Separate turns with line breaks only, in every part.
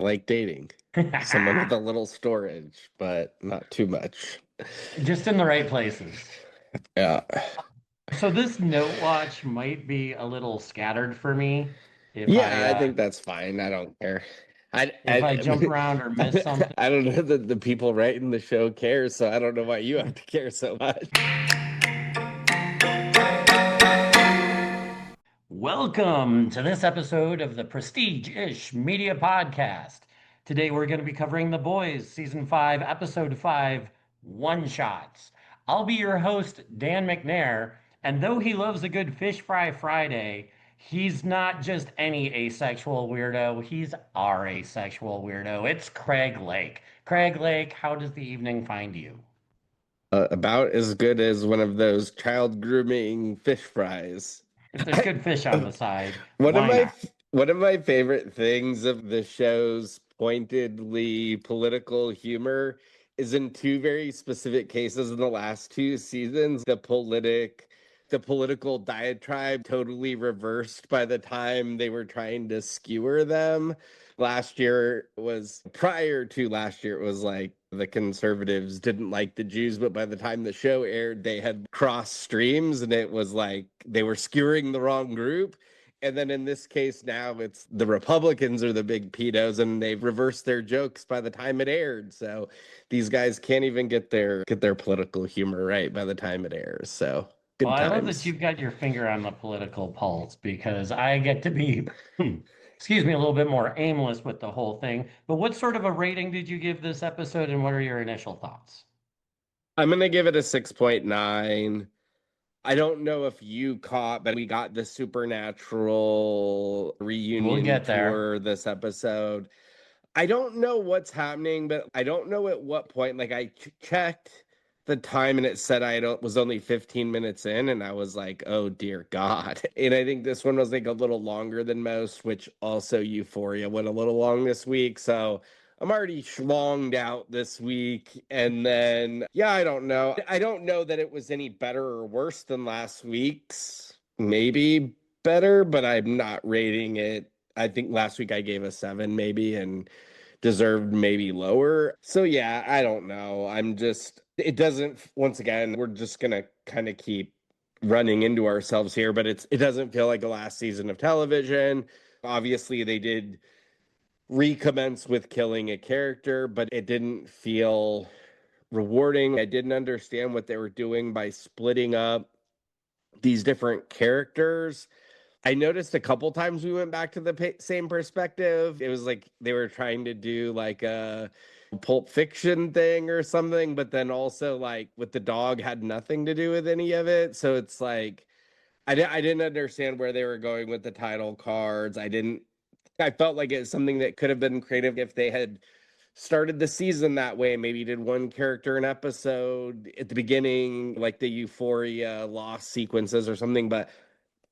Like dating someone with a little storage, but not too much.
Just in the right places.
Yeah.
So this note watch might be a little scattered for me if I
Yeah, I
uh
think that's fine. I don't care. I
if I jump
I
around or miss something.
I don't know that the people writing the show care, so I don't know why you have to care so much.
Welcome to this episode of the Prestige-ish Media Podcast. Today we're going to be covering The Boys Season 5, Episode 5, One Shots. I'll be your host, Dan McNair, and though he loves a good fish fry Friday, he's not just any asexual weirdo, he's our asexual weirdo. It's Craig Lake. Craig Lake, how does the evening find you?
About as good as one of those child grooming fish fries.
If there's good fish on the side,
One of
why
my
not?
one of my favorite things of the show's pointedly political humor is in two very specific cases in the last two seasons. The political diatribe totally reversed by the time they were trying to skewer them. Prior to last year, it was like the conservatives didn't like the Jews, but by the time the show aired, they had crossed streams and it was like they were skewering the wrong group. And then in this case, now it's the Republicans are the big pedos, and they've reversed their jokes by the time it aired. So these guys can't even get their political humor right by the time it airs. So
Well,
good
I love that
times.
you've got your finger on the political pulse because I get to be, excuse me, a little bit more aimless with the whole thing. But what sort of a rating did you give this episode, and what are your initial thoughts?
I'm gonna give it a 6.9. I don't know if you caught, but we got the Supernatural
We'll
reunion
get there.
tour this episode. I don't know what's happening, but I don't know at what point. Like checked the time and it said was only 15 minutes in, and I was like, oh dear God. And I think this one was like a little longer than most, which also Euphoria went a little long this week. So I'm already schlonged out this week. And then, yeah, I don't know. I don't know that it was any better or worse than last week's. Maybe better, but I'm not rating it. I think last week I gave a 7 maybe and deserved maybe lower. So yeah, I don't know. It doesn't, once again, we're just gonna kind of keep running into ourselves here, but it doesn't feel like a last season of television. Obviously, they did recommence with killing a character, but it didn't feel rewarding. I didn't understand what they were doing by splitting up these different characters. I noticed a couple times we went back to the same perspective. It was like they were trying to do like a Pulp Fiction thing or something, but then also like with the dog had nothing to do with any of it. So it's like I didn't understand where they were going with the title cards. I felt like it's something that could have been creative if they had started the season that way. Maybe did one character an episode at the beginning, like the Euphoria lost sequences or something, but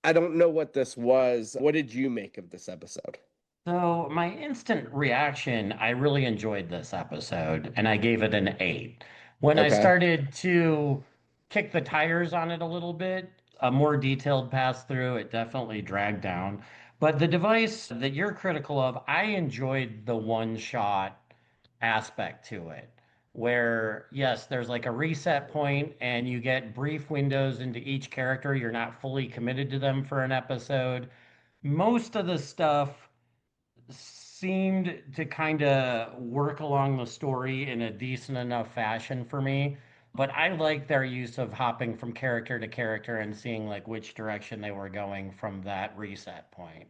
I don't know what this was. What did you make of this episode?
So, my instant reaction, I really enjoyed this episode and I gave it an 8. When I
Okay.
started to kick the tires on it a little bit, a more detailed pass through, it definitely dragged down. But the device that you're critical of, I enjoyed the one shot aspect to it, where, yes, there's like a reset point and you get brief windows into each character. You're not fully committed to them for an episode. Most of the stuff seemed to kind of work along the story in a decent enough fashion for me. But I like their use of hopping from character to character and seeing like which direction they were going from that reset point.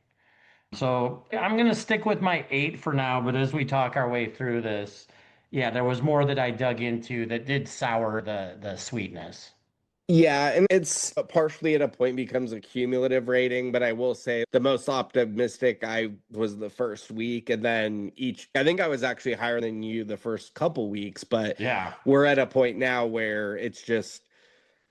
So I'm going to stick with my 8 for now. But as we talk our way through this, yeah, there was more that I dug into that did sour the sweetness.
Yeah, and it's partially at a point becomes a cumulative rating, but I will say the most optimistic I was the first week, and then I think I was actually higher than you the first couple weeks, but
Yeah.
we're at a point now where it's just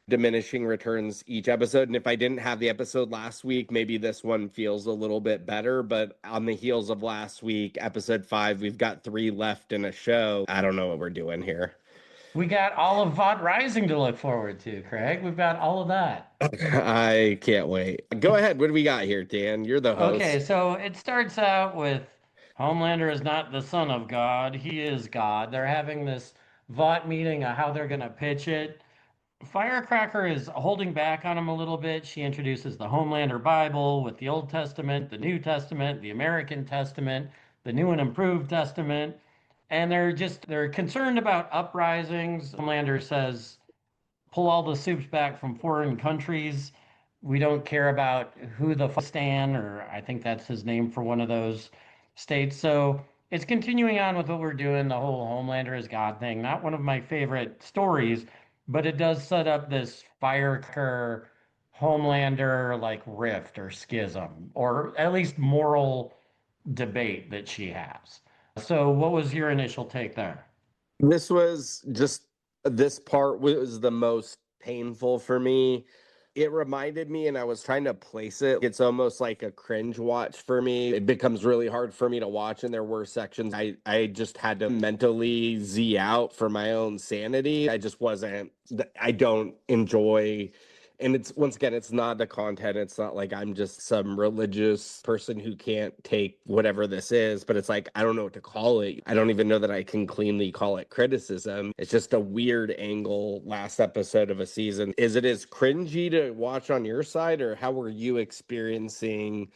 diminishing returns each episode. And if I didn't have the episode last week, maybe this one feels a little bit better. But on the heels of last week, episode 5, we've got 3 left in a show. I don't know what we're doing here.
We got all of VOD Rising to look forward to, Craig. We've got all of that.
I can't wait. Go ahead. What do we got here, Dan? You're the
Okay,
host.
so it starts out with Homelander is not the son of God, he is God. They're having this Vought meeting of how they're going to pitch it. Firecracker is holding back on him a little bit. She introduces the Homelander Bible with the Old Testament, the New Testament, the American Testament, the New and Improved Testament. And they're concerned about uprisings. Homelander says, pull all the soups back from foreign countries. We don't care about who the Stan, or I think that's his name for one of those states. So it's continuing on with what we're doing, the whole Homelander is God thing. Not one of my favorite stories, but it does set up this Firecracker Homelander like rift or schism, or at least moral debate that she has. So, what was your initial take there?
This was just this part was the most painful for me. It reminded me, and I was trying to place it. It's almost like a cringe watch for me. It becomes really hard for me to watch, and there were sections I just had to mentally Z out for my own sanity. I just wasn't, I don't enjoy, and it's once again, it's not the content. It's not like I'm just some religious person who can't take whatever this is, but it's like I don't know what to call it. I don't even know that I can cleanly call it criticism. It's just a weird angle last episode of a season. Is it as cringy to watch on your side, or how were you experiencing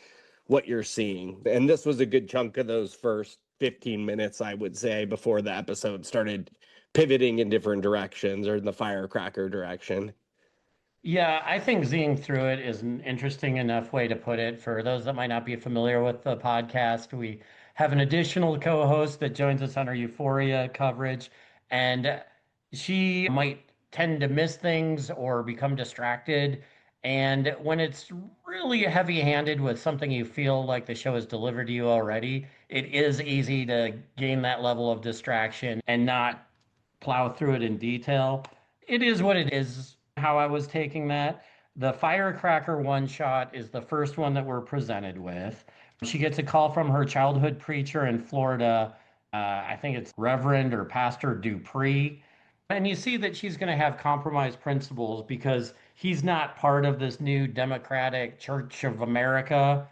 what you're seeing? And this was a good chunk of those first 15 minutes, I would say, before the episode started pivoting in different directions or in the firecracker direction.
Yeah, I think zing through it is an interesting enough way to put it. For those that might not be familiar with the podcast, we have an additional co-host that joins us on our Euphoria coverage, and she might tend to miss things or become distracted. And when it's really heavy-handed with something you feel like the show has delivered to you already, it is easy to gain that level of distraction and not plow through it in detail. It is what it is, how I was taking that. The Firecracker one shot is the first one that we're presented with. She gets a call from her childhood preacher in Florida. I think it's Reverend or Pastor Dupree. And you see that she's going to have compromised principles because he's not part of this new Democratic Church of America.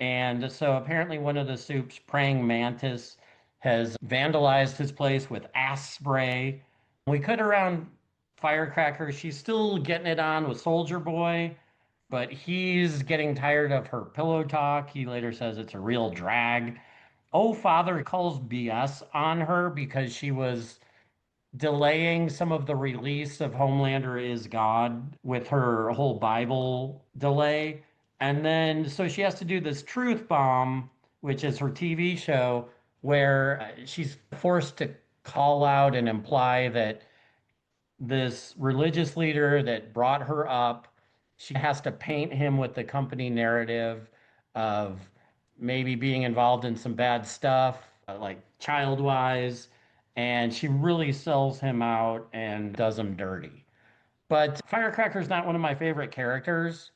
And so apparently, one of the soup's praying mantis has vandalized his place with ass spray. We cut around Firecracker. She's still getting it on with Soldier Boy, but he's getting tired of her pillow talk. He later says it's a real drag. Oh, Father calls BS on her because she was delaying some of the release of Homelander is God with her whole Bible delay. And then, so she has to do this truth bomb, which is her TV show, where she's forced to call out and imply that this religious leader that brought her up, she has to paint him with the company narrative of maybe being involved in some bad stuff, like child wise, and she really sells him out and does him dirty. But Firecracker's not one of my favorite characters.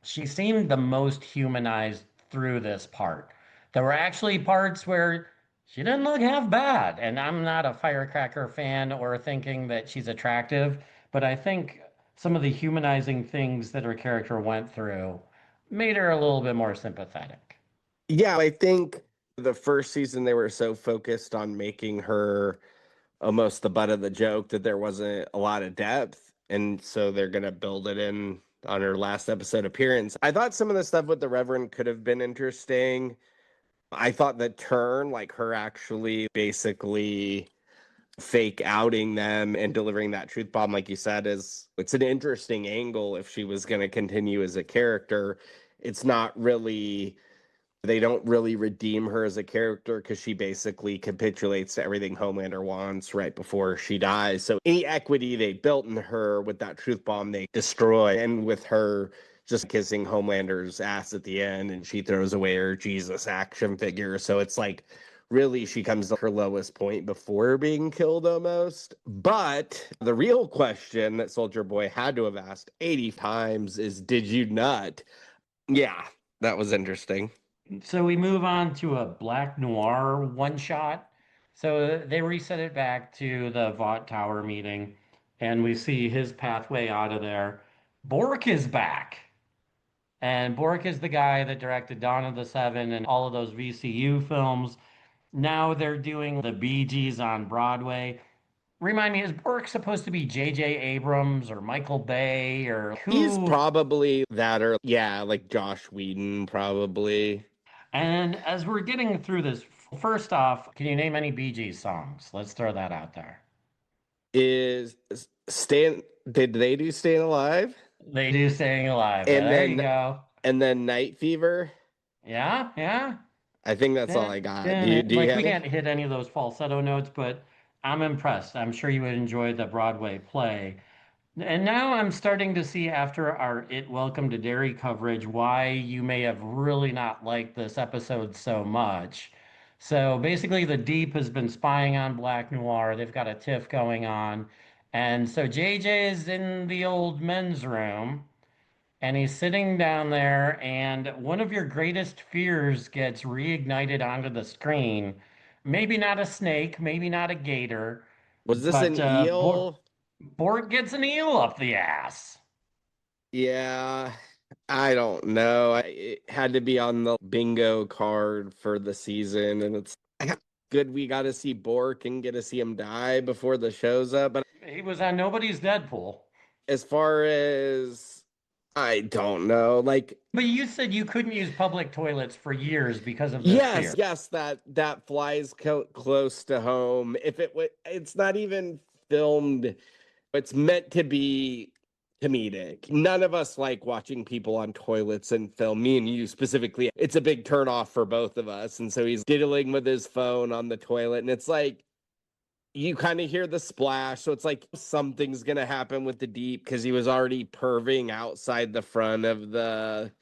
She seemed the most humanized through this part. There were actually parts where she didn't look half bad, and I'm not a Firecracker fan or thinking that she's attractive, but I think some of the humanizing things that her character went through made her a little bit more sympathetic.
Yeah, I think the first season they were so focused on making her almost the butt of the joke that there wasn't a lot of depth. And so they're going to build it in on her last episode appearance. I thought some of the stuff with the Reverend could have been interesting. I thought the turn, like her actually basically fake outing them and delivering that truth bomb, like you said, is it's an interesting angle if she was going to continue as a character. It's not really, they don't really redeem her as a character because she basically capitulates to everything Homelander wants right before she dies. So any equity they built in her with that truth bomb, they destroy. And with her just kissing Homelander's ass at the end, and she throws away her Jesus action figure. So it's like really she comes to her lowest point before being killed almost. But the real question that Soldier Boy had to have asked 80 times is, did you nut? Yeah, that was interesting.
So we move on to a Black Noir one shot. So they reset it back to the Vought Tower meeting, and we see his pathway out of there. Bork is back. And Bork is the guy that directed Dawn of the Seven and all of those VCU films. Now they're doing the Bee Gees on Broadway. Remind me, is Bork supposed to be J.J. Abrams or Michael Bay or
He's
who?
probably that, or yeah, like Josh Whedon, probably.
And as we're getting through this, first off, can you name any Bee Gees songs? Let's throw that out there.
Is Staying, did they do Staying Alive?
They do Staying Alive.
And
There you
then
go.
Night Fever.
Yeah, yeah.
I think that's all
Dun,
I got.
dun, dun.
Do you
Like
have
we
any?
can't hit any of those falsetto notes, but I'm impressed. I'm sure you would enjoy the Broadway play. And now I'm starting to see after our It Welcome to Derry coverage why you may have really not liked this episode so much. So basically, the Deep has been spying on Black Noir. They've got a tiff going on. And so JJ is in the old men's room and he's sitting down there, and one of your greatest fears gets reignited onto the screen. Maybe not a snake, maybe not a gator,
Was this
but
an eel?
Bort gets an eel up the ass.
Yeah, I don't know. It had to be on the bingo card for the season, and it's good we got to see Bork and get to see him die before the show's up. But
He was on Nobody's Deadpool.
as far as I don't know, like
But you said you couldn't use public toilets for years because of this
yes,
fear.
yes, that flies close to home. If it's not even filmed. It's meant to be comedic. None of us like watching people on toilets and film. Me and you specifically. It's a big turn off for both of us. And so he's diddling with his phone on the toilet, and it's like you kind of hear the splash. So it's like something's gonna happen with the Deep because he was already perving outside the front of the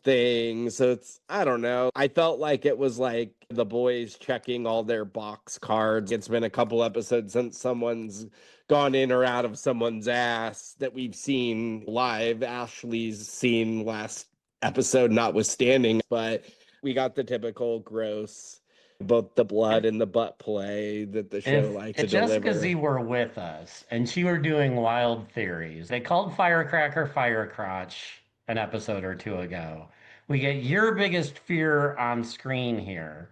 thing. So it's, I don't know. I felt like it was like the boys checking all their box cards. It's been a couple episodes since someone's gone in or out of someone's ass that we've seen live. Ashley's seen last episode, notwithstanding, but we got the typical gross, both the blood
And
and the butt play that the show likes
if
to
Jessica
deliver.
Z were with us and she were doing wild theories, they called Firecracker Firecrotch an episode or two ago. We get your biggest fear on screen here.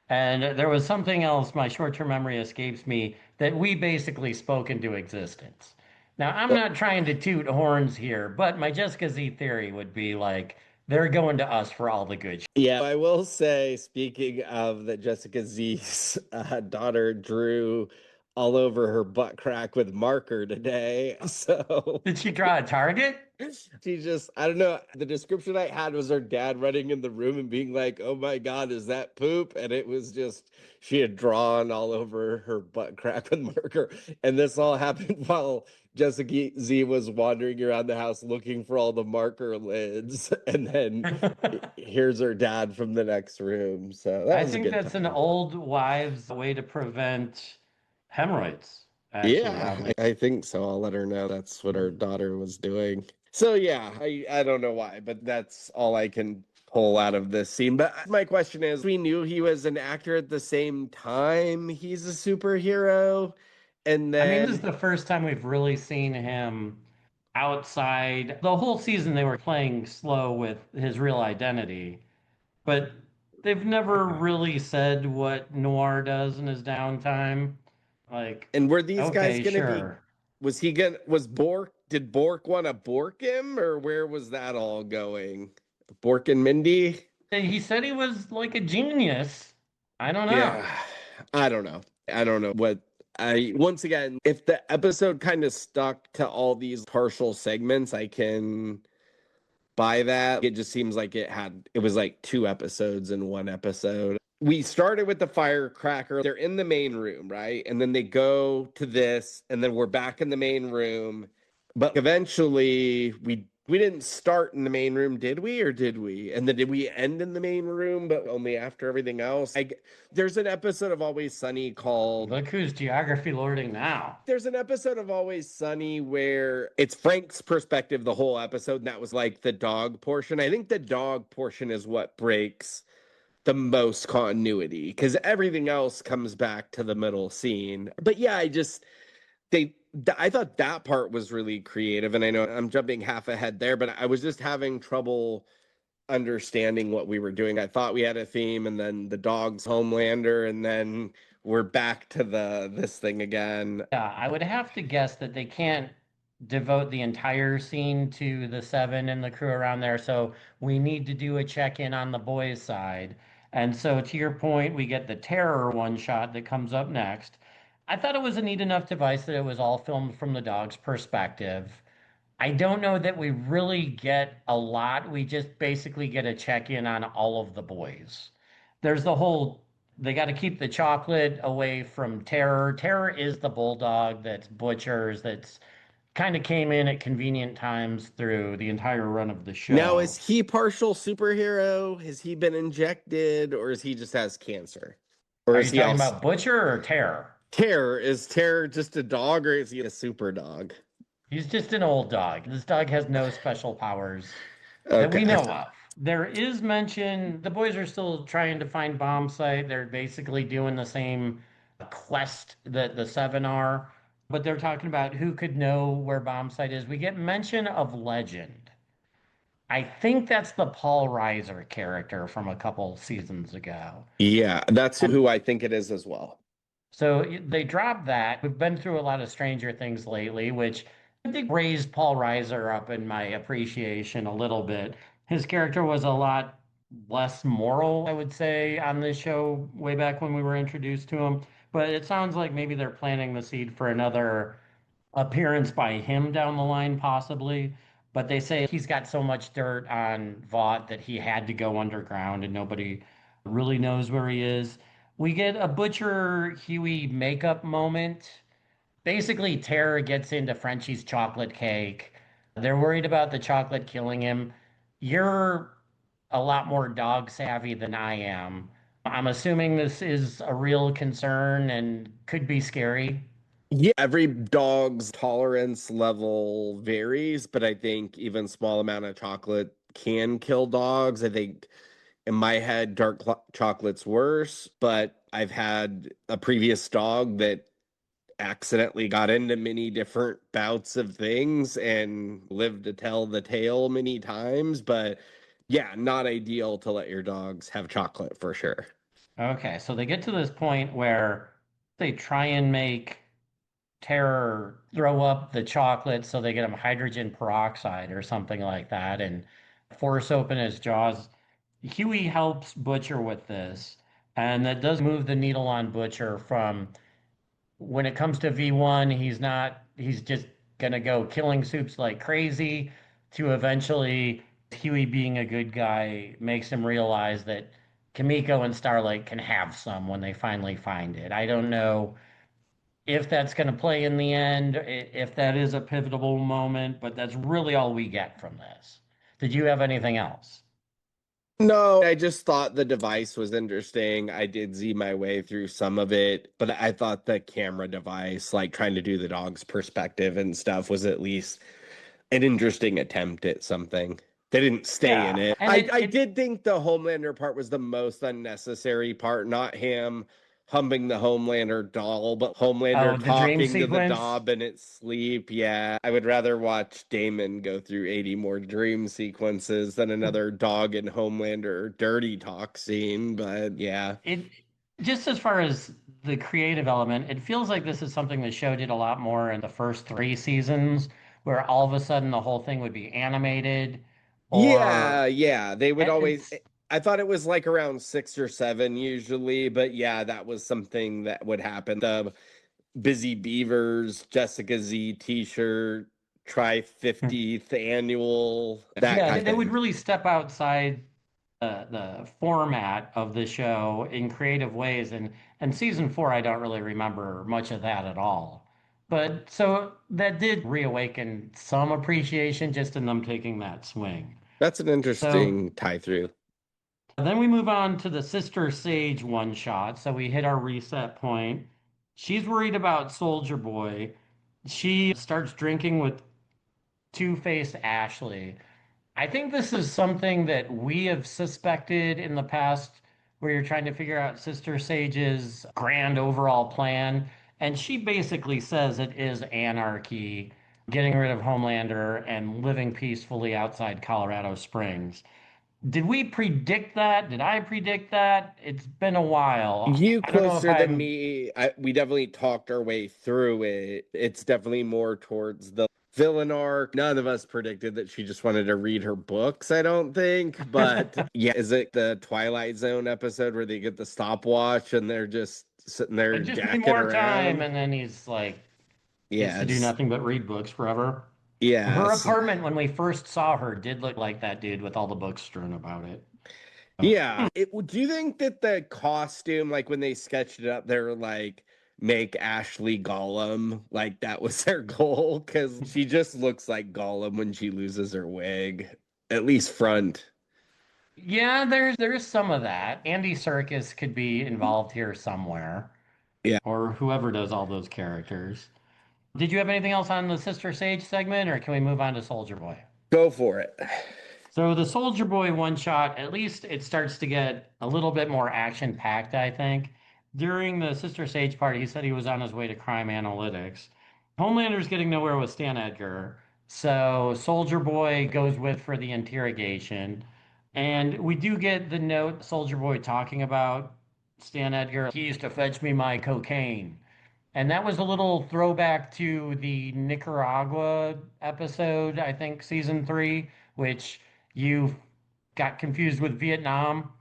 And there was something else, my short-term memory escapes me, that we basically spoke into existence. Now, I'm not trying to toot horns here, but my Jessica Z theory would be like, they're going to us for all the good.
Yeah, I will say, speaking of that, Jessica Z's daughter drew all over her butt crack with marker today. So
Did she draw a target?
she just, I don't know. The description I had was her dad running in the room and being like, oh my God, is that poop? And it was just, she had drawn all over her butt crack with marker. And this all happened while Jessica Z was wandering around the house looking for all the marker lids. And then here's her dad from the next room. So that
I
was a
think
good
that's an
time.
old wives' way to prevent hemorrhoids, actually,
Yeah,
oddly.
I think so. I'll let her know that's what her daughter was doing. So yeah, I don't know why, but that's all I can pull out of this scene. But my question is, we knew he was an actor at the same time he's a superhero, and
I mean, this is
then
the first time we've really seen him outside. The whole season they were playing slow with his real identity, but they've never really said what Noir does in his downtime. Like,
and were these guys
okay,
gonna be,
sure.
was Bork, did Bork want to Bork him, or where was that all going? Bork and Mindy?
He said he was like a genius. I don't know.
Yeah, I don't know. I don't know what I, once again, if the episode kind of stuck to all these partial segments, I can buy that. It just seems like it was like two episodes in one episode. We started with the firecracker. They're in the main room, right? And then they go to this, and then we're back in the main room. But eventually we didn't start in the main room, did we? Or did we? And then did we end in the main room, but only after everything else? There's an episode of Always Sunny called
Look who's geography lording now.
there's an episode of Always Sunny where it's Frank's perspective the whole episode, and that was like the dog portion. I think the dog portion is what breaks the most continuity because everything else comes back to the middle scene. But yeah, I just I thought that part was really creative, and I know I'm jumping half ahead there, but I was just having trouble understanding what we were doing. I thought we had a theme, and then the dog's Homelander, and then we're back to the this thing again.
Yeah, I would have to guess that they can't devote the entire scene to the seven and the crew around there. So we need to do a check-in on the boys' side. And so to your point, we get the terror one shot that comes up next. I thought it was a neat enough device that it was all filmed from the dog's perspective. I don't know that we really get a lot. We just basically get a check-in on all of the boys. There's the whole, they got to keep the chocolate away from Terror. Terror is the bulldog that's Butcher's, that's kind of came in at convenient times through the entire run of the
Now,
show.
is he partial superhero? Has he been injected, or is he just has cancer? Or
Are
is
you
he
talking
also
about Butcher or Terror?
Terror? Is Terror just a dog, or is he a super dog?
He's just an old dog. This dog has no special powers that we
Okay.
know of. There is mention, the boys are still trying to find bomb site. They're basically doing the same quest that the seven are, but they're talking about who could know where bomb site is. We get mention of Legend. I think that's the Paul Reiser character from a couple seasons ago.
Yeah, that's who I think it is as well.
So they dropped that. We've been through a lot of Stranger Things lately, which I think raised Paul Reiser up in my appreciation a little bit. His character was a lot less moral, I would say, on this show way back when we were introduced to him. But it sounds like maybe they're planting the seed for another appearance by him down the line, possibly. But they say he's got so much dirt on Vought that he had to go underground and nobody really knows where he is. We get a Butcher Huey makeup moment. Basically, Terror gets into Frenchie's chocolate cake. They're worried about the chocolate killing him. You're a lot more dog savvy than I am. I'm assuming this is a real concern and could be scary.
Yeah, every dog's tolerance level varies, but I think even small amount of chocolate can kill dogs. I think in my head, chocolate's worse, but I've had a previous dog that accidentally got into many different bouts of things and lived to tell the tale many times. But yeah, not ideal to let your dogs have chocolate for sure.
Okay, so they get to this point where they try and make Terror throw up the chocolate so they get him hydrogen peroxide or something like that and force open his jaws. Huey helps Butcher with this, and that does move the needle on Butcher from when it comes to V1, he's just gonna go killing soups like crazy to eventually Huey being a good guy makes him realize that Kimiko and Starlight can have some when they finally find it. I don't know if that's going to play in the end, if that is a pivotal moment, but that's really all we get from this. Did you have anything else?
No, I just thought the device was interesting. I did see my way through some of it, but I thought the camera device, like trying to do the dog's perspective and stuff, was at least an interesting attempt at something. They didn't stay in
Yeah,
it.
and
I
it
did think the Homelander part was the most unnecessary part, not him humping the Homelander doll, but
oh,
Homelander
the dream
talking to the
sequence.
doll in its sleep. Yeah, I would rather watch Damon go through 80 more dream sequences than another dog and Homelander dirty talk scene. But yeah.
It just as far as the creative element, it feels like this is something the show did a lot more in the first three seasons, where all of a sudden the whole thing would be animated,
Yeah,
or
yeah. They would always,
it's
I thought it was like around 6 or 7 usually, but yeah, that was something that would happen. The Busy Beavers, Jessica Z t-shirt, try 50th annual, that
yeah,
kind
they,
of
they would
thing.
really step outside the format of the show in creative ways. And season four, I don't really remember much of that at all. But so that did reawaken some appreciation just in them taking that swing.
That's an
So
interesting tie through.
then we move on to the Sister Sage one shot. So we hit our reset point. She's worried about Soldier Boy. She starts drinking with Two-Faced Ashley. I think this is something that we have suspected in the past where you're trying to figure out Sister Sage's grand overall plan. And she basically says it is anarchy, getting rid of Homelander and living peacefully outside Colorado Springs. Did we predict that? Did I predict that? It's been a while.
You
I don't know if
closer than
I'm.
me. We definitely talked our way through it. It's definitely more towards the villain arc. None of us predicted that she just wanted to read her books, I don't think. But yeah, is it the Twilight Zone episode where they get the stopwatch and they're just sitting there
Like, just give me
jacking
more time.
around?
And then he's like, gets to do
Yes.
nothing but read books forever. Her
Yes.
apartment, when we first saw her, did look like that dude with all the books strewn about it. Oh.
Yeah. Do you think that the costume, like when they sketched it up, they were like, make Ashley Gollum? Like that was their goal? Because she just looks like Gollum when she loses her wig, at least front.
Yeah, there's some of that. Andy Serkis could be involved here somewhere,
Yeah.
or whoever does all those characters. Did you have anything else on the Sister Sage segment, or can we move on to Soldier Boy?
Go for it.
So the Soldier Boy one shot, at least it starts to get a little bit more action packed, I think. During the Sister Sage part, he said he was on his way to crime analytics. Homelander's getting nowhere with Stan Edgar, so Soldier Boy goes with for the interrogation. And we do get the note Soldier Boy talking about Stan Edgar. He used to fetch me my cocaine. And that was a little throwback to the Nicaragua episode, I think, season three, which you got confused with Vietnam.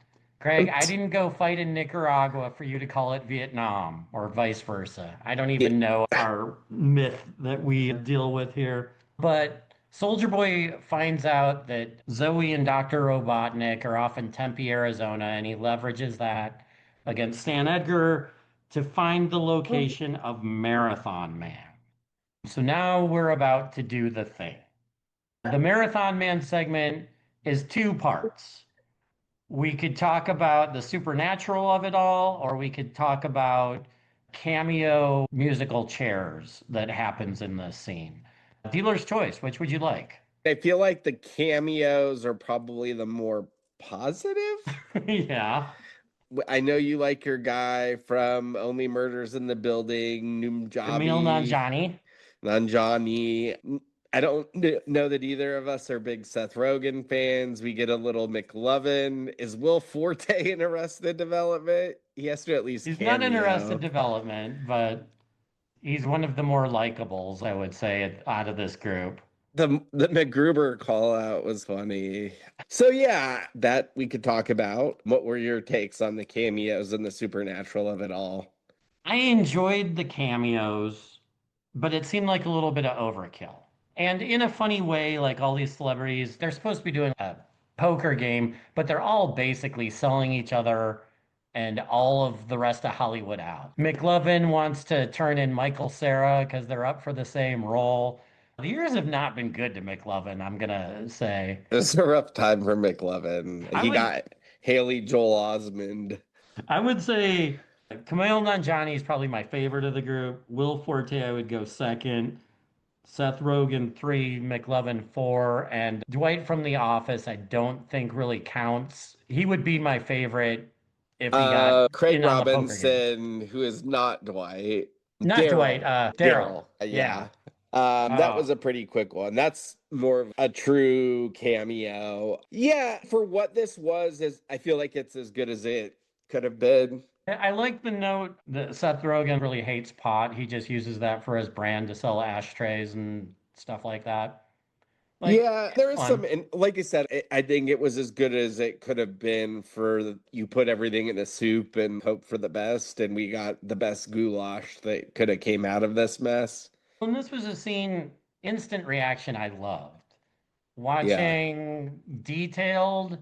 Craig, I didn't go fight in Nicaragua for you to call it Vietnam or vice versa. I don't
Yeah.
even know our myth that we deal with here. But Soldier Boy finds out that Zoe and Dr. Robotnik are off in Tempe, Arizona, and he leverages that against Stan Edgar to find the location of Marathon Man. So now we're about to do the thing. The Marathon Man segment is two parts. We could talk about the supernatural of it all, or we could talk about cameo musical chairs that happens in this scene. Dealer's choice, which would you like?
I feel like the cameos are probably the more positive.
Yeah.
I know you like your guy from Only Murders in the Building,
Camille
Numjabi,
Nanjiani.
Nanjani. I don't know that either of us are big Seth Rogan fans. We get a little McLovin. Is Will Forte in Arrested Development? He has to at least
He's not in Arrested
cameo.
Development, but he's one of the more likables, I would say, out of this group.
The McGruber call out was funny. So yeah, that we could talk about. What were your takes on the cameos and the supernatural of it all?
I enjoyed the cameos, but it seemed like a little bit of overkill. And in a funny way, like all these celebrities, they're supposed to be doing a poker game, but they're all basically selling each other and all of the rest of Hollywood out. McLovin wants to turn in Michael Cera because they're up for the same role. The years have not been good to McLovin, I'm gonna say.
It was a rough time for McLovin.
I
He
would
got Haley Joel Osmond.
I would say Kumail Nanjiani is probably my favorite of the group. Will Forte, I would go second. Seth Rogen, three. McLovin, four. And Dwight from The Office, I don't think really counts. He would be my favorite if he got
Craig
in on the poker game.
Robinson, who is not Dwight.
Not Dwight,
Daryl.
Daryl.
Daryl.
Yeah.
Yeah. That
Oh,
was a pretty quick one. That's more of a true cameo. Yeah, for what this was, is I feel like it's as good as it could have been.
I like the note that Seth Rogen really hates pot. He just uses that for his brand to sell ashtrays and stuff like that. Like,
Yeah,
it's
there is some,
fun.
and like I said, I think it was as good as it could have been you put everything in a soup and hope for the best, and we got the best goulash that could have came out of this mess.
And this was a scene, instant reaction I loved.
Yeah.
Watching detailed,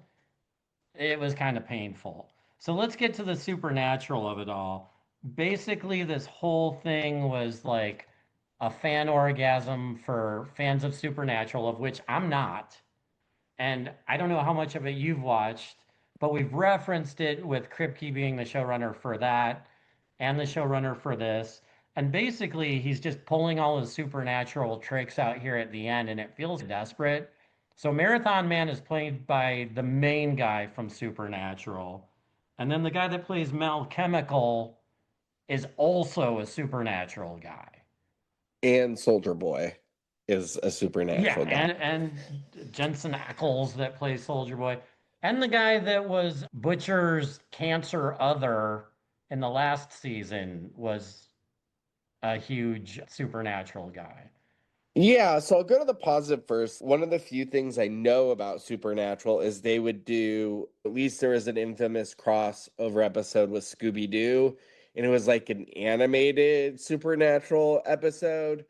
it was kind of painful. So let's get to the supernatural of it all. Basically, this whole thing was like a fan orgasm for fans of Supernatural, of which I'm not. And I don't know how much of it you've watched, but we've referenced it with Kripke being the showrunner for that and the showrunner for this. And basically, he's just pulling all his supernatural tricks out here at the end, and it feels desperate. So, Marathon Man is played by the main guy from Supernatural. And then the guy that plays Mal Chemical is also a supernatural guy.
And Soldier Boy is a
Yeah,
supernatural guy.
and Jensen Ackles that plays Soldier Boy, and the guy that was Butcher's cancer other in the last season was a huge supernatural guy.
Yeah, so I'll go to the positive first. One of the few things I know about Supernatural is they would do, at least there was an infamous crossover episode with Scooby-Doo, and it was like an animated Supernatural episode.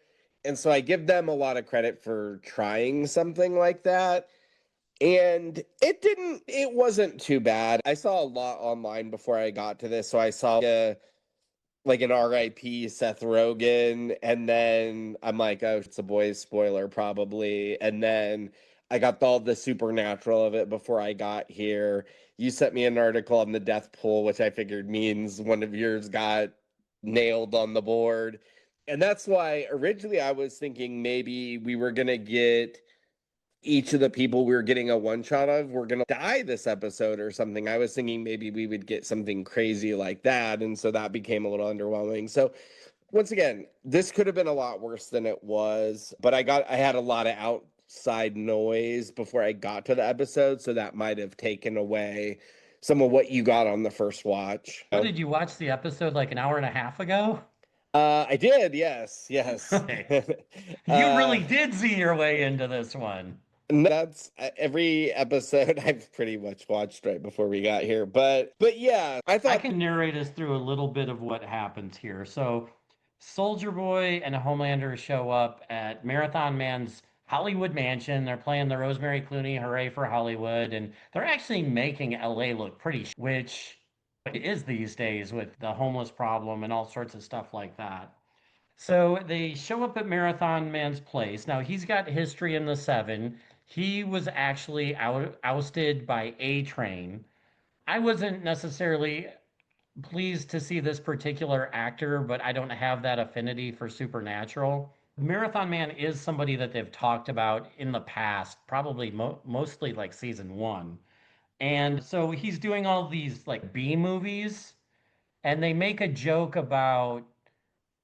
And so I give them a lot of credit for trying something like that. And it wasn't too bad. I saw a lot online before I got to this. So I saw like an RIP Seth Rogan, and then I'm like, oh, it's a boys spoiler probably, and then I got all the supernatural of it before I got here. You sent me an article on the death pool, which I figured means one of yours got nailed on the board, and that's why originally I was thinking maybe we were gonna get each of the people we were getting a one shot of were going to die this episode or something. I was thinking maybe we would get something crazy like that. And so that became a little underwhelming. So, once again, this could have been a lot worse than it was, but I had a lot of outside noise before I got to the episode. So that might have taken away some of what you got on the first watch.
What did you watch the episode like an hour and a half ago?
I did. Yes. Yes.
Okay. You
uh,
really did see your way into this one.
And that's every episode I've pretty much watched right before we got here. But yeah, I
I
thought
can narrate us through a little bit of what happens here. So, Soldier Boy and Homelander show up at Marathon Man's Hollywood mansion. They're playing the Rosemary Clooney Hooray for Hollywood, and they're actually making LA look pretty, which it is these days with the homeless problem and all sorts of stuff like that. So they show up at Marathon Man's place. Now he's got history in the seven. He was actually ousted by A Train. I wasn't necessarily pleased to see this particular actor, but I don't have that affinity for Supernatural. Marathon Man is somebody that they've talked about in the past, probably mostly like season one. And so he's doing all these like B movies, and they make a joke about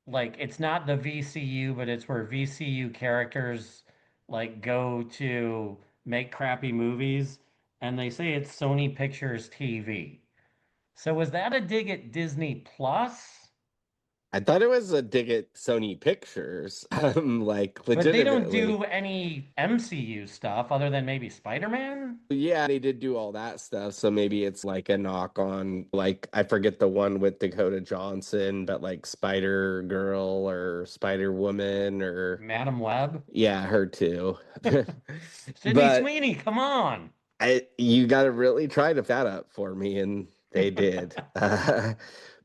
like it's not the VCU, but it's where VCU characters like go to make crappy movies, and they say it's Sony Pictures TV. So was that a dig at Disney Plus?
I thought it was a dig at Sony Pictures, like
But they don't
legitimately.
do any MCU stuff other than maybe Spider-Man?
Yeah, they did do all that stuff, so maybe it's like a knock on, like I forget the one with Dakota Johnson, but like Spider Girl or Spider Woman or
Madam Web?
yeah, her too.
Sydney
But
Sweeney, come on.
I you got to really try to that up for me, and they did.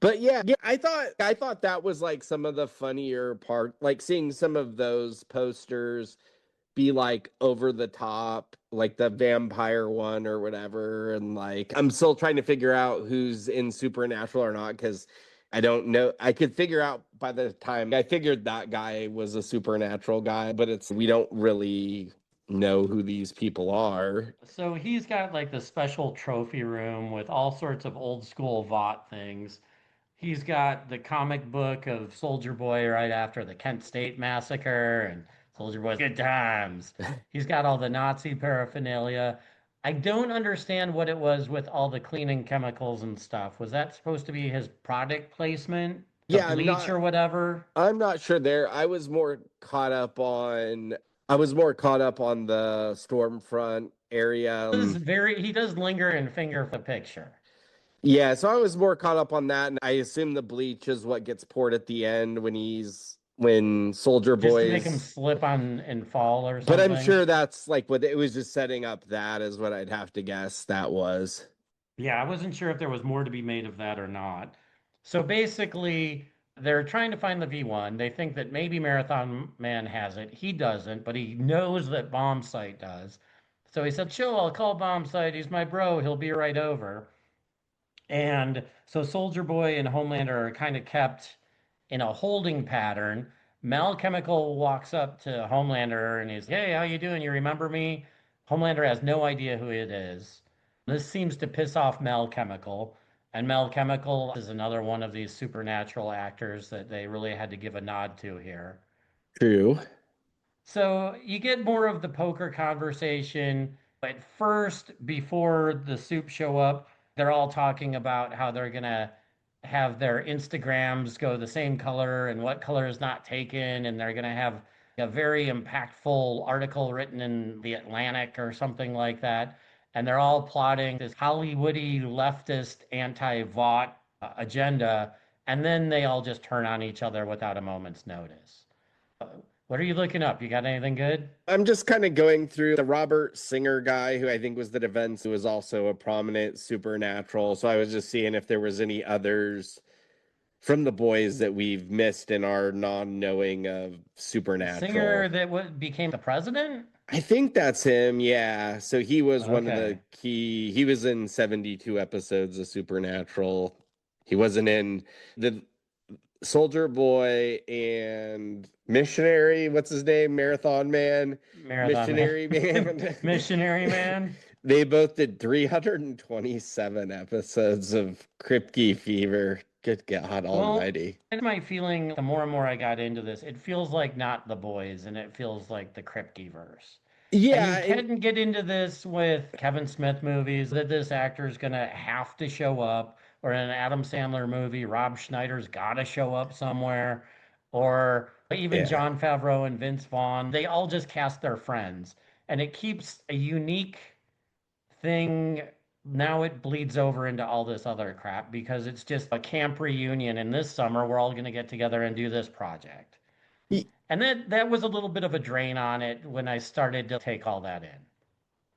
But yeah, I thought that was like some of the funnier part, like seeing some of those posters be like over the top, like the vampire one or whatever, and like I'm still trying to figure out who's in Supernatural or not because I don't know. I could figure out by the time I figured that guy was a Supernatural guy, but it's we don't really know who these people are.
So he's got like the special trophy room with all sorts of old school Vought things. He's got the comic book of Soldier Boy right after the Kent State Massacre and Soldier Boy's Good Times. He's got all the Nazi paraphernalia. I don't understand what it was with all the cleaning chemicals and stuff. Was that supposed to be his product placement? The
Yeah,
bleach or whatever?
I'm not sure there. I was more caught up on the Stormfront area.
He does linger and finger the picture.
Yeah, so I was more caught up on that, and I assume the bleach is what gets poured at the end when Soldier
Just to make him
Boys.
slip on and fall or
But I'm
something.
sure that's like what it was just setting up that is what I'd have to guess that was.
Yeah, I wasn't sure if there was more to be made of that or not. So basically, they're trying to find the V1. They think that maybe Marathon Man has it. He doesn't, but he knows that Bomb Site does. So he said, "Sure, I'll call Bomb Site. He's my bro. He'll be right over." And so Soldier Boy and Homelander are kind of kept in a holding pattern. Mal Chemical walks up to Homelander and he's, "Hey, how you doing? You remember me?" Homelander has no idea who it is. This seems to piss off Mal Chemical. And Mel Chemical is another one of these supernatural actors that they really had to give a nod to here.
True.
So you get more of the poker conversation. At first, before the soup show up, they're all talking about how they're gonna have their Instagrams go the same color and what color is not taken, and they're gonna have a very impactful article written in the Atlantic or something like that. And they're all plotting this Hollywoody leftist anti-Vought agenda, and then they all just turn on each other without a moment's notice. What are you looking up? You got anything good?
I'm just kind of going through the Robert Singer guy, who I think was the defense, who was also a prominent supernatural. So I was just seeing if there was any others from the boys that we've missed in our non-knowing of
The singer
supernatural.
that became the president?
I think that's him. Yeah. So he was one of the
Okay.
key. He was in 72 episodes of Supernatural. He wasn't in the Soldier Boy and Missionary. What's his name? Marathon Man.
Marathon
Missionary
Man.
Man.
Missionary Man.
They both did 327 episodes of Kripke Fever. Good God
Well,
Almighty.
and my feeling, the more and more I got into this, it feels like not the boys and it feels like the Kripkeverse. And you
Yeah, and
can get into this with Kevin Smith movies that this actor is going to have to show up, or in an Adam Sandler movie, Rob Schneider's got to show up somewhere, or even
yeah.
Jon Favreau and Vince Vaughn. They all just cast their friends, and it keeps a unique thing. Now it bleeds over into all this other crap because it's just a camp reunion, and this summer we're all going to get together and do this project. And that was a little bit of a drain on it when I started to take all that in.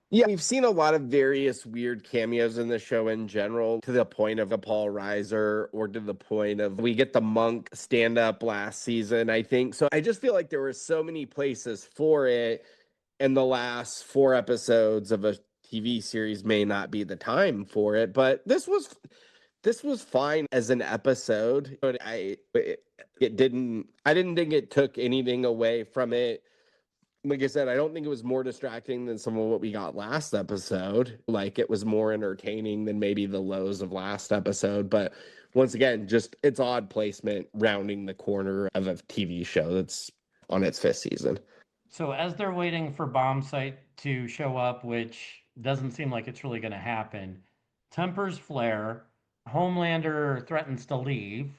Yeah, we've seen a lot of various weird cameos in the show in general, to the point of a Paul Reiser, or to the point of we get the monk stand up last season, I think. So I just feel like there were so many places for it, and the last four episodes of a TV series may not be the time for it. But this was fine as an episode. But I didn't think it took anything away from it. Like I said, I don't think it was more distracting than some of what we got last episode. Like, it was more entertaining than maybe the lows of last episode. But once again, just it's odd placement rounding the corner of a TV show that's on its fifth season.
So as they're waiting for Bomb Site to show up, which doesn't seem like it's really going to happen, tempers flare. Homelander threatens to leave.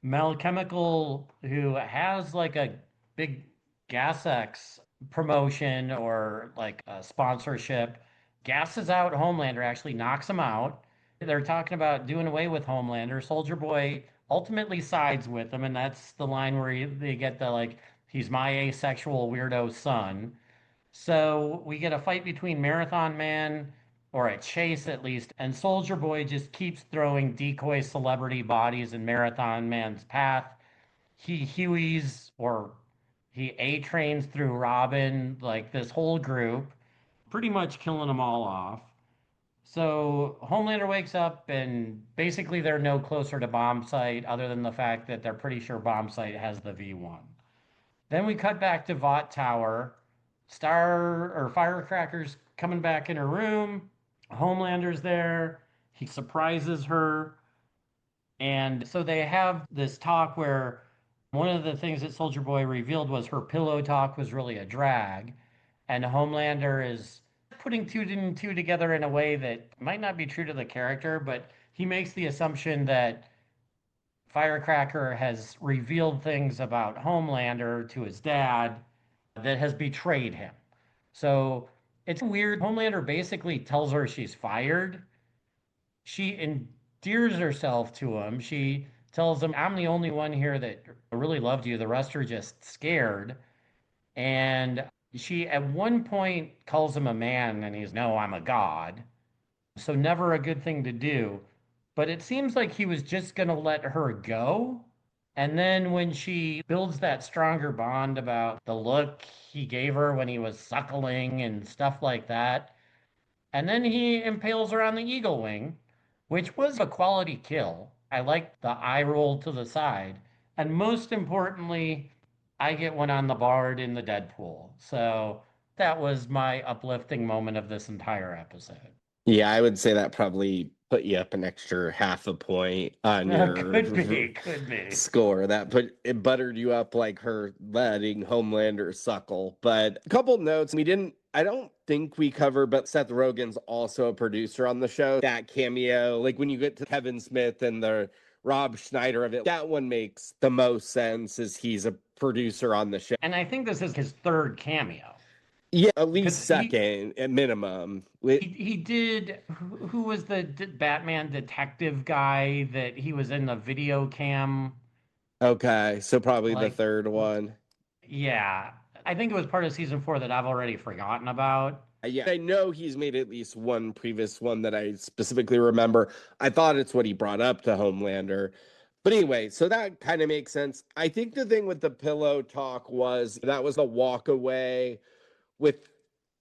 Mel Chemical, who has like a big Gas X promotion or like a sponsorship, gasses out Homelander, actually knocks him out. They're talking about doing away with Homelander. Soldier Boy ultimately sides with him, and that's the line where they get the like, he's my asexual weirdo son. So we get a fight between Marathon Man, or a chase at least, and Soldier Boy just keeps throwing decoy celebrity bodies in Marathon Man's path. He Hueys, or he A trains through Robin, like this whole group, pretty much killing them all off. So Homelander wakes up and basically they're no closer to bomb site other than the fact that they're pretty sure bomb site has the V1. Then we cut back to Vought Tower. Star or Firecracker's coming back in her room. Homelander's there. He surprises her. And so they have this talk where one of the things that Soldier Boy revealed was her pillow talk was really a drag. And Homelander is putting two and two together in a way that might not be true to the character, but he makes the assumption that Firecracker has revealed things about Homelander to his dad that has betrayed him. So it's weird. Homelander basically tells her she's fired. She endears herself to him. She tells him, I'm the only one here that really loved you. The rest are just scared. And she, at one point, calls him a man, and he's, no, I'm a god. So never a good thing to do. But it seems like he was just going to let her go. And then when she builds that stronger bond about the look he gave her when he was suckling and stuff like that, and then he impales her on the eagle wing, which was a quality kill. I like the eye roll to the side. And most importantly, I get one on the bard in the Deadpool. So that was my uplifting moment of this entire episode.
Yeah, I would say that probably put you up an extra half a point on your
Could be.
score. That put it buttered you up like her letting Homelander suckle. But a couple notes I don't think we cover, but Seth Rogen's also a producer on the show. That cameo, like when you get to Kevin Smith and the Rob Schneider of it, that one makes the most sense as he's a producer on the show.
And I think this is his third cameo.
Yeah, at least
Because
second at minimum.
he did who was the Batman detective guy that he was in the video cam
Okay, so probably the
like
third one.
yeah. I think it was part of season 4 that I've already forgotten about.
Yeah, I know he's made at least one previous one that I specifically remember. I thought it's what he brought up to Homelander. But anyway, so that kind of makes sense. I think the thing with the pillow talk was that was a walk away with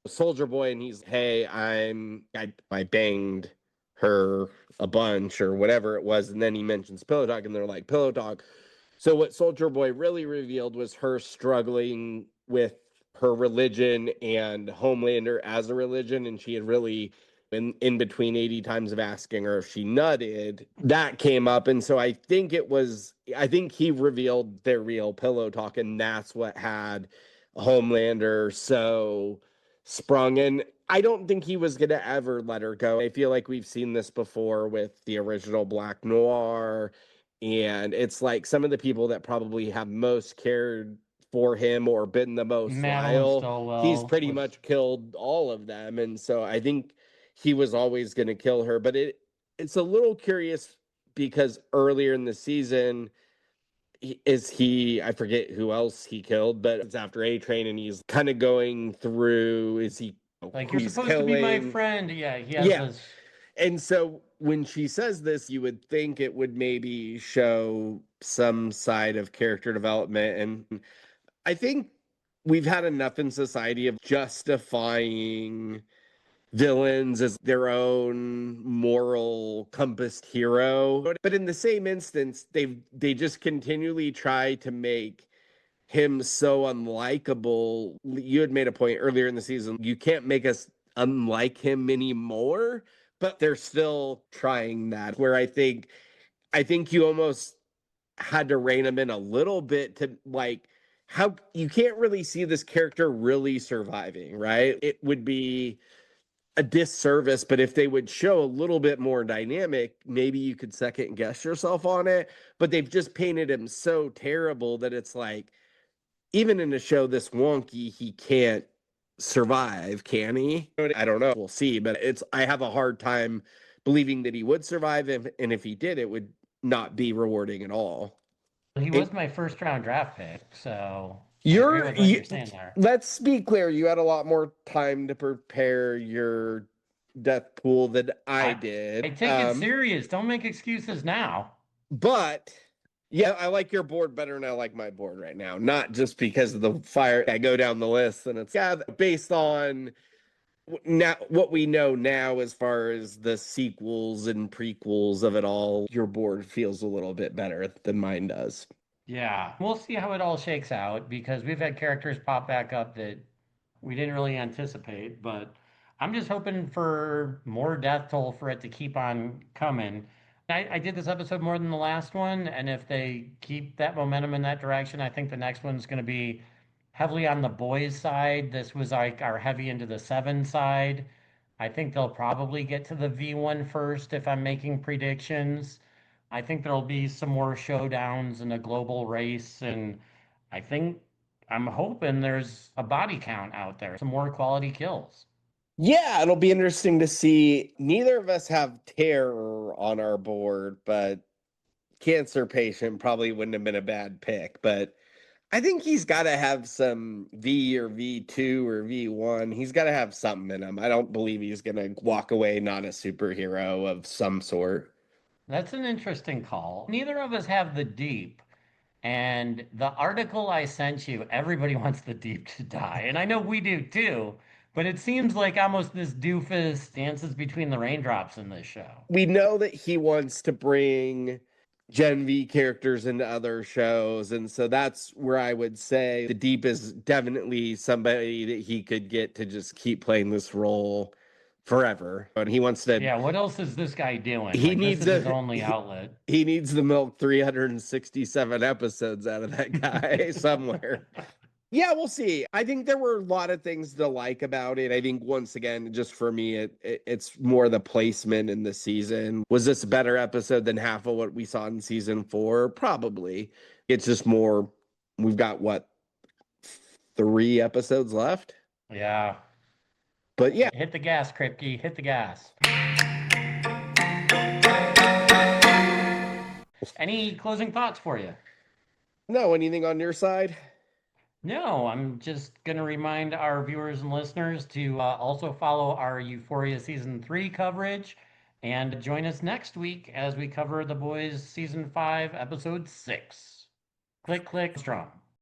Soldier Boy, and he's, hey, I banged her a bunch or whatever it was, and then he mentions pillow talk, and they're like, pillow talk. So what Soldier Boy really revealed was her struggling with her religion and Homelander as a religion, and she had really in between 80 times of asking her if she nutted, that came up. And so I think he revealed their real pillow talk, and that's what had Homelander so sprung. And I don't think he was going to ever let her go. I feel like we've seen this before with the original Black Noir, and it's like some of the people that probably have most cared for him or been the most
Madeline
loyal, he's
Stillwell
pretty
was
much killed all of them. And so I think he was always going to kill her. But it's a little curious because earlier in the season, I forget who else he killed, but it's after A Train, and he's kind of going through, is he
like,
who
you're
he's
supposed to be my
killing?
friend. Yeah, he has
Yeah.
this.
And so when she says this, you would think it would maybe show some side of character development. And I think we've had enough in society of justifying villains as their own moral compassed hero. But in the same instance, they just continually try to make him so unlikable. You had made a point earlier in the season, you can't make us unlike him anymore, but they're still trying that. Where I think you almost had to rein him in a little bit to like how you can't really see this character really surviving, right? It would be a disservice, but if they would show a little bit more dynamic, maybe you could second guess yourself on it. But they've just painted him so terrible that it's like, even in a show this wonky, he can't survive, can he? I don't know. We'll see. But I have a hard time believing that he would survive, and if he did, it would not be rewarding at all.
He
And
was my first round draft pick, so I agree
you're
with what
you,
you're saying there.
let's be clear, you had a lot more time to prepare your death pool than I
I
did.
I take it serious. Don't make excuses now.
But yeah, I like your board better than I like my board right now. Not just because of the fire. I go down the list and it's based on now what we know now as far as the sequels and prequels of it all. Your board feels a little bit better than mine does.
Yeah, we'll see how it all shakes out because we've had characters pop back up that we didn't really anticipate, but I'm just hoping for more death toll for it to keep on coming. I did this episode more than the last one, and if they keep that momentum in that direction, I think the next one's going to be heavily on the boys' side. This was like our heavy into the seven side. I think they'll probably get to the V1 first if I'm making predictions. I think there'll be some more showdowns in a global race, and I think I'm hoping there's a body count out there, some more quality kills.
Yeah, it'll be interesting to see. Neither of us have terror on our board, but cancer patient probably wouldn't have been a bad pick. But I think he's got to have some V or V2 or V1. He's got to have something in him. I don't believe he's going to walk away not a superhero of some sort.
That's an interesting call. Neither of us have the deep. And the article I sent you, everybody wants the deep to die. And I know we do too, but it seems like almost this doofus dances between the raindrops in this show.
We know that he wants to bring Gen V characters into other shows. And so that's where I would say the Deep is definitely somebody that he could get to just keep playing this role forever. And he wants to,
Yeah, what else is this guy doing?
he
Like, this
needs
is his
a,
only outlet.
he needs to milk 367 episodes out of that guy somewhere. Yeah, we'll see. I think there were a lot of things to like about it. I think once again, just for me, it's more the placement in the season. Was this a better episode than half of what we saw in season 4? Probably. It's just more. We've got what, 3 episodes left?
Yeah.
But yeah,
Hit the gas, Kripke. Hit the gas. Any closing thoughts for you?
no, anything on your side?
No, I'm just going to remind our viewers and listeners to also follow our Euphoria Season 3 coverage and join us next week as we cover The Boys Season 5, Episode 6. Click, click, strong.